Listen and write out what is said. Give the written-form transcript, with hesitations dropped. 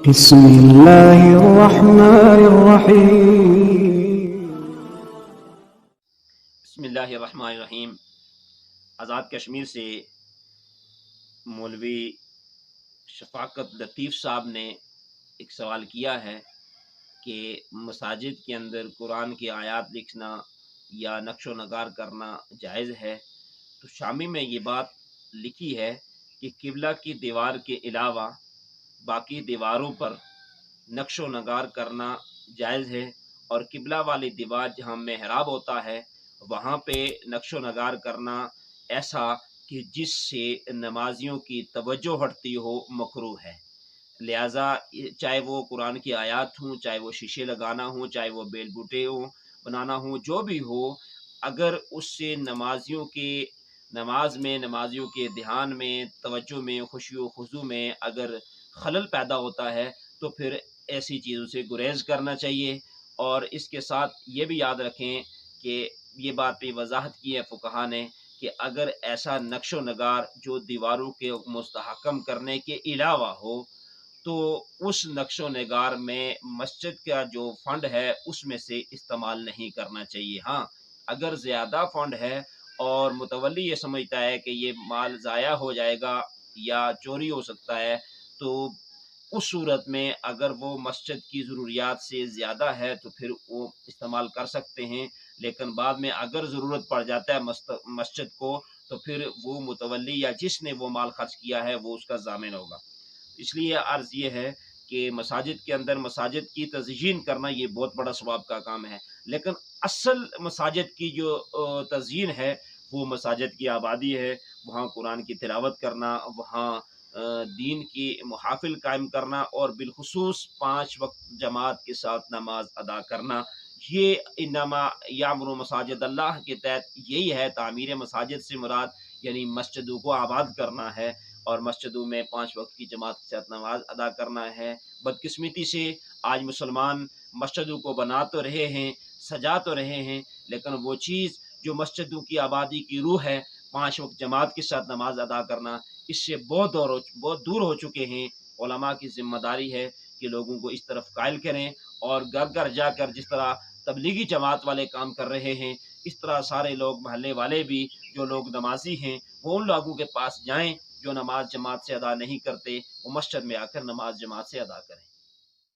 بسم اللہ الرحمن الرحیم۔ بسم اللہ الرحمن الرحیم۔ آزاد کشمیر سے مولوی شفاقت لطیف صاحب نے ایک سوال کیا ہے کہ مساجد کے اندر قرآن کی آیات لکھنا یا نقش و نگار کرنا جائز ہے؟ تو شامی میں یہ بات لکھی ہے کہ قبلہ کی دیوار کے علاوہ باقی دیواروں پر نقش و نگار کرنا جائز ہے، اور قبلہ والی دیوار جہاں محراب ہوتا ہے وہاں پہ نقش و نگار کرنا ایسا کہ جس سے نمازیوں کی توجہ ہٹتی ہو مکروہ ہے۔ لہٰذا چاہے وہ قرآن کی آیات ہوں، چاہے وہ شیشے لگانا ہوں، چاہے وہ بیل بوٹے ہوں بنانا ہوں، جو بھی ہو، اگر اس سے نمازیوں کے دھیان میں، توجہ میں، خشوع و خضوع میں اگر خلل پیدا ہوتا ہے تو پھر ایسی چیزوں سے گریز کرنا چاہیے۔ اور اس کے ساتھ یہ بھی یاد رکھیں کہ یہ بات پہ وضاحت کی ہے فقہا نے کہ اگر ایسا نقش و نگار جو دیواروں کے مستحکم کرنے کے علاوہ ہو تو اس نقش و نگار میں مسجد کا جو فنڈ ہے اس میں سے استعمال نہیں کرنا چاہیے۔ ہاں، اگر زیادہ فنڈ ہے اور متولی یہ سمجھتا ہے کہ یہ مال ضائع ہو جائے گا یا چوری ہو سکتا ہے، تو اس صورت میں اگر وہ مسجد کی ضروریات سے زیادہ ہے تو پھر وہ استعمال کر سکتے ہیں، لیکن بعد میں اگر ضرورت پڑ جاتا ہے مسجد کو تو پھر وہ متولی یا جس نے وہ مال خرچ کیا ہے وہ اس کا ضامن ہوگا۔ اس لیے عرض یہ ہے کہ مساجد کے اندر مساجد کی تزئین کرنا یہ بہت بڑا ثواب کا کام ہے، لیکن اصل مساجد کی جو تزئین ہے وہ مساجد کی آبادی ہے، وہاں قرآن کی تلاوت کرنا، وہاں دین کی محافل قائم کرنا، اور بالخصوص 5 وقت جماعت کے ساتھ نماز ادا کرنا۔ یہ انما یامر مساجد اللہ کے تحت یہی ہے۔ تعمیر مساجد سے مراد یعنی مسجدوں کو آباد کرنا ہے اور مسجدوں میں 5 وقت کی جماعت کے ساتھ نماز ادا کرنا ہے۔ بدقسمتی سے آج مسلمان مسجدوں کو بنا تو رہے ہیں، سجا تو رہے ہیں، لیکن وہ چیز جو مسجدوں کی آبادی کی روح ہے، 5 وقت جماعت کے ساتھ نماز ادا کرنا، اس سے بہت دور ہو چکے ہیں۔ علماء کی ذمہ داری ہے کہ لوگوں کو اس طرف قائل کریں، اور گھر گھر جا کر جس طرح تبلیغی جماعت والے کام کر رہے ہیں، اس طرح سارے لوگ، محلے والے بھی جو لوگ نمازی ہیں، وہ ان لوگوں کے پاس جائیں جو نماز جماعت سے ادا نہیں کرتے، وہ مسجد میں آ کر نماز جماعت سے ادا کریں۔